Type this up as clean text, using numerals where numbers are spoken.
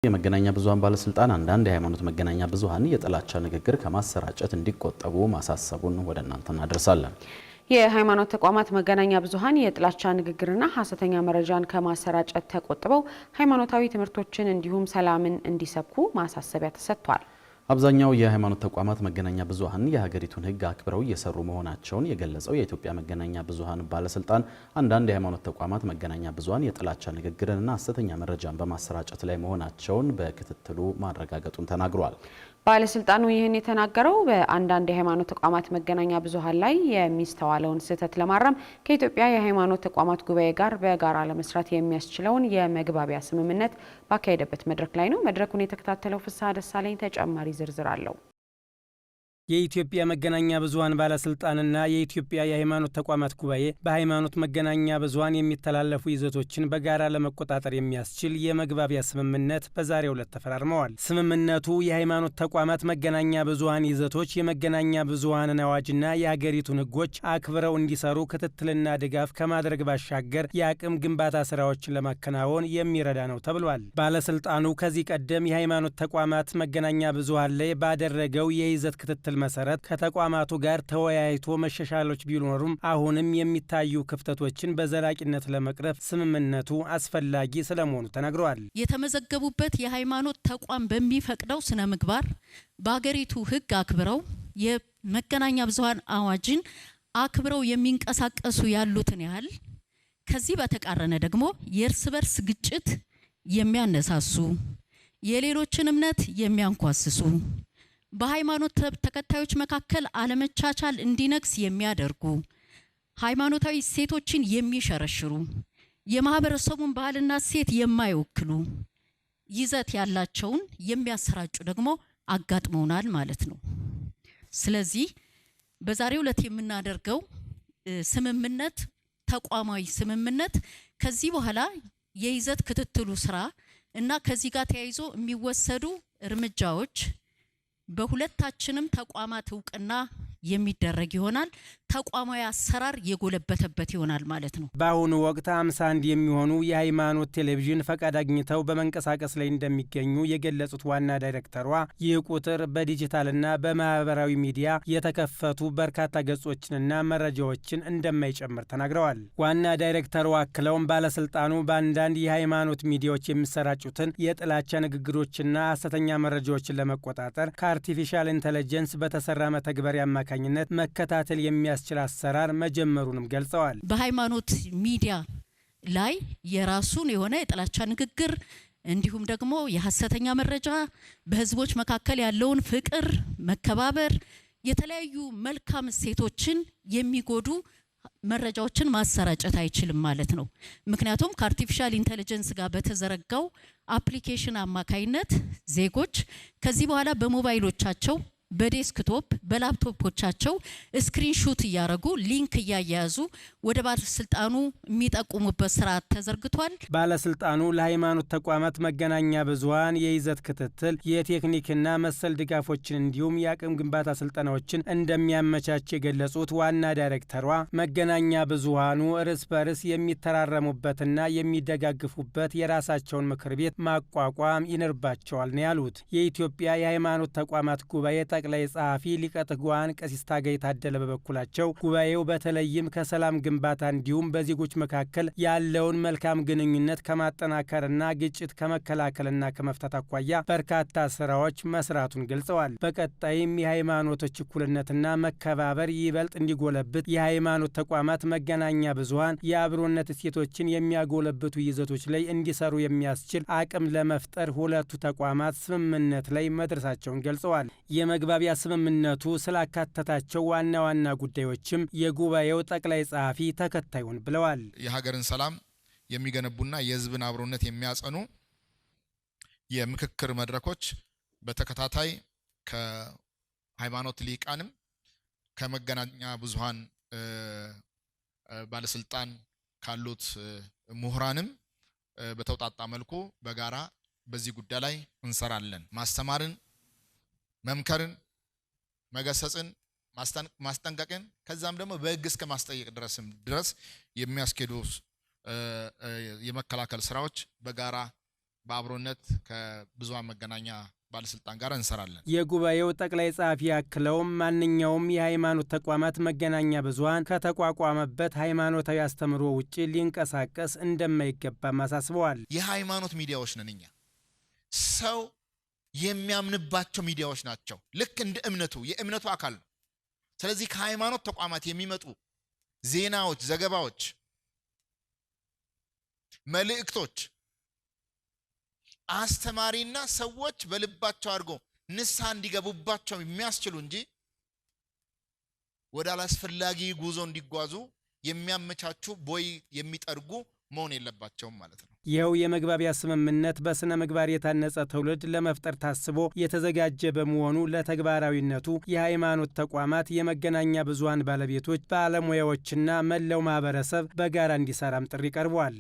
የመገናኛ ብዙሃን ባለስልጣን አንዳንድ የሃይማኖት መገናኛ ብዙሃን የጥላቻ ንግግር ከማሰራጨት እንዲቆጠቡ ማሳሰቡን ወደ እናንተ እናደርሳለን። የሃይማኖት ተቋማት መገናኛ ብዙሃን የጥላቻ ንግግርና ሐሰተኛ መረጃን ከማሰራጨት ተቆጥበው ሃይማኖታዊ ትምህርቶችን እንዲሁም ሰላምን እንዲሰብኩ ማሳሰቢያ ተሰጥቷል። አብዛኛው የሃይማኖት ተቋማት መገናኛ ብዙሃን የሀገሪቱን ሕግ አክብረው እየሰሩ መሆናቸውን የገለጸው የኢትዮጵያ መገናኛ ብዙሃን ባለስልጣን አንዳንድ የሃይማኖት ተቋማት መገናኛ ብዙሃን የጥላቻ ንግግርንና ሐሰተኛ መረጃን በማሰራጨት ላይ መሆናቸውን በክትትሉ ማረጋገጡን ተናግሯል። ባለስልጣኑ ይህን የተናገረው በአንዳንድ የሃይማኖት ተቋማት መገናኛ ብዙሃን ላይ የሚስተዋለውን ስህተት ለማረም ከኢትዮጵያ የሃይማኖት ተቋማት ጉባኤ ጋር በጋራ ለመስራት የሚያስችለውን የመግባቢያ ስምምነት ባካሄደበት መድረክ ላይ ነው። መድረኩን የተከታተለው ፍስሐ ደሳለኝ ተጨማሪ ዝርዝር አለው። የኢትዮጵያ መገናኛ ብዙሃን ባለስልጣንና የኢትዮጵያ የሃይማኖት ተቋማት ጉባኤ በሃይማኖት መገናኛ ብዙሃን የሚተላለፉ ይዘቶችን በጋራ ለመቆጣጠር የሚያስችል የመግባቢያ ስምምነት በዛሬው ዕለት ተፈራርመዋል። ስምምነቱ የሃይማኖት ተቋማት መገናኛ ብዙሃን ይዘቶች የመገናኛ ብዙሃንን አዋጅና የሀገሪቱን ሕጎች አክብረው እንዲሰሩ ክትትልና ድጋፍ ከማድረግ ባሻገር የአቅም ግንባታ ስራዎችን ለማከናወን የሚረዳ ነው ተብሏል። ባለስልጣኑ ከዚህ ቀደም የሃይማኖት ተቋማት መገናኛ ብዙሃን ላይ ባደረገው የይዘት ክትትል መሰረት ከተቋማቱ ጋር ተወያይቶ መሻሻሎች ቢኖሩም አሁንም የሚታዩ ክፍተቶችን በዘላቂነት ለመቅረፍ ስምምነቱ አስፈላጊ ስለመሆኑ ተናግረዋል። የተመዘገቡበት የሃይማኖት ተቋም በሚፈቅደው ስነ ምግባር በሀገሪቱ ሕግ አክብረው የመገናኛ ብዙሃን አዋጅን አክብረው የሚንቀሳቀሱ ያሉትን ያህል ከዚህ በተቃረነ ደግሞ የእርስ በርስ ግጭት የሚያነሳሱ የሌሎችን እምነት የሚያንኳስሱ በሃይማኖት ተከታዮች መካከል አለመቻቻል እንዲነግስ የሚያደርጉ ሃይማኖታዊ እሴቶችን የሚሸረሽሩ የማህበረሰቡን ባህልና እሴት የማይወክሉ ይዘት ያላቸውን የሚያሰራጩ ደግሞ አጋጥመውናል ማለት ነው። ስለዚህ በዛሬው ዕለት የምናደርገው ስምምነት ተቋማዊ ስምምነት ከዚህ በኋላ የይዘት ክትትሉ ስራ እና ከዚህ ጋር ተያይዞ የሚወሰዱ እርምጃዎች በሁለታችንም ተቋማት እውቅና የሚደረግ ይሆናል። ተቋማዊ አሰራር የጎለበተበት ይሆናል ማለት ነው። በአሁኑ ወቅት 51 የሚሆኑ የሃይማኖት ቴሌቪዥን ፈቃድ አግኝተው በመንቀሳቀስ ላይ እንደሚገኙ የገለጹት ዋና ዳይሬክተሯ ይህ ቁጥር በዲጂታልና በማህበራዊ ሚዲያ የተከፈቱ በርካታ ገጾችንና መረጃዎችን እንደማይጨምር ተናግረዋል። ዋና ዳይሬክተሯ አክለውም ባለስልጣኑ በአንዳንድ የሃይማኖት ሚዲያዎች የሚሰራጩትን የጥላቻ ንግግሮችና ሐሰተኛ መረጃዎችን ለመቆጣጠር ከአርቲፊሻል ኢንተለጀንስ በተሰራ መተግበሪያ አማካኝነት መከታተል የሚያስችል አሰራር መጀመሩንም ገልጸዋል። በሃይማኖት ሚዲያ ላይ የራሱን የሆነ የጥላቻ ንግግር እንዲሁም ደግሞ የሐሰተኛ መረጃ በህዝቦች መካከል ያለውን ፍቅር፣ መከባበር፣ የተለያዩ መልካም እሴቶችን የሚጎዱ መረጃዎችን ማሰራጨት አይችልም ማለት ነው። ምክንያቱም ከአርቲፊሻል ኢንተለጀንስ ጋር በተዘረጋው አፕሊኬሽን አማካይነት ዜጎች ከዚህ በኋላ በሞባይሎቻቸው በዴስክቶፕ በላፕቶፖቻቸው ስክሪንሾት እያረጉ ሊንክ እያያዙ ወደ ባለስልጣኑ የሚጠቁሙበት ስርዓት ተዘርግቷል። ባለስልጣኑ ለሃይማኖት ተቋማት መገናኛ ብዙሃን የይዘት ክትትል የቴክኒክና መሰል ድጋፎችን እንዲሁም የአቅም ግንባታ ስልጠናዎችን እንደሚያመቻች የገለጹት ዋና ዳይሬክተሯ መገናኛ ብዙሃኑ እርስ በርስ የሚተራረሙበትና የሚደጋግፉበት የራሳቸውን ምክር ቤት ማቋቋም ይኖርባቸዋል ነው ያሉት። የኢትዮጵያ የሃይማኖት ተቋማት ጉባኤ ጠቅላይ ጸሐፊ ሊቀ ትጉሃን ቀሲስ ታጋይ ታደለ በበኩላቸው ጉባኤው በተለይም ከሰላም ግንባታ እንዲሁም በዜጎች መካከል ያለውን መልካም ግንኙነት ከማጠናከርና ግጭት ከመከላከልና ከመፍታት አኳያ በርካታ ስራዎች መስራቱን ገልጸዋል። በቀጣይም የሃይማኖቶች እኩልነትና መከባበር ይበልጥ እንዲጎለብት የሃይማኖት ተቋማት መገናኛ ብዙሃን የአብሮነት እሴቶችን የሚያጎለብቱ ይዘቶች ላይ እንዲሰሩ የሚያስችል አቅም ለመፍጠር ሁለቱ ተቋማት ስምምነት ላይ መድረሳቸውን ገልጸዋል። የመግባቢያ ስምምነቱ ስላካተታቸው ዋና ዋና ጉዳዮችም የጉባኤው ጠቅላይ ጸሐፊ ተከታዩን ብለዋል። የሀገርን ሰላም የሚገነቡና የሕዝብን አብሮነት የሚያጸኑ የምክክር መድረኮች በተከታታይ ከሃይማኖት ሊቃንም ከመገናኛ ብዙሃን ባለስልጣን ካሉት ምሁራንም በተውጣጣ መልኩ በጋራ በዚህ ጉዳይ ላይ እንሰራለን። ማስተማርን፣ መምከርን፣ መገሰጽን፣ ማስጠንቀቅን ከዛም ደግሞ በሕግ እስከ ማስጠየቅ ድረስ የሚያስኬዱ የመከላከል ስራዎች በጋራ በአብሮነት ከብዙሃን መገናኛ ባለስልጣን ጋር እንሰራለን። የጉባኤው ጠቅላይ ጸሐፊ ያክለውም ማንኛውም የሃይማኖት ተቋማት መገናኛ ብዙሃን ከተቋቋመበት ሃይማኖታዊ አስተምህሮ ውጪ ሊንቀሳቀስ እንደማይገባም አሳስበዋል። የሃይማኖት ሚዲያዎች ነን እኛ። ሰው የሚያምንባቸው ሚዲያዎች ናቸው። ልክ እንደ እምነቱ የእምነቱ አካል ነው። ስለዚህ ከሃይማኖት ተቋማት የሚመጡ ዜናዎች፣ ዘገባዎች፣ መልእክቶች አስተማሪና ሰዎች በልባቸው አድርጎ ንስሐ እንዲገቡባቸው የሚያስችሉ እንጂ ወደ አላስፈላጊ ጉዞ እንዲጓዙ የሚያመቻቹ ቦይ የሚጠርጉ መሆን የለባቸውም ማለት ነው። ይኸው የመግባቢያ ስምምነት በስነ ምግባር የታነጸ ትውልድ ለመፍጠር ታስቦ የተዘጋጀ በመሆኑ ለተግባራዊነቱ የሃይማኖት ተቋማት፣ የመገናኛ ብዙሃን ባለቤቶች፣ ባለሙያዎችና መላው ማህበረሰብ በጋራ እንዲሰራም ጥሪ ቀርቧል።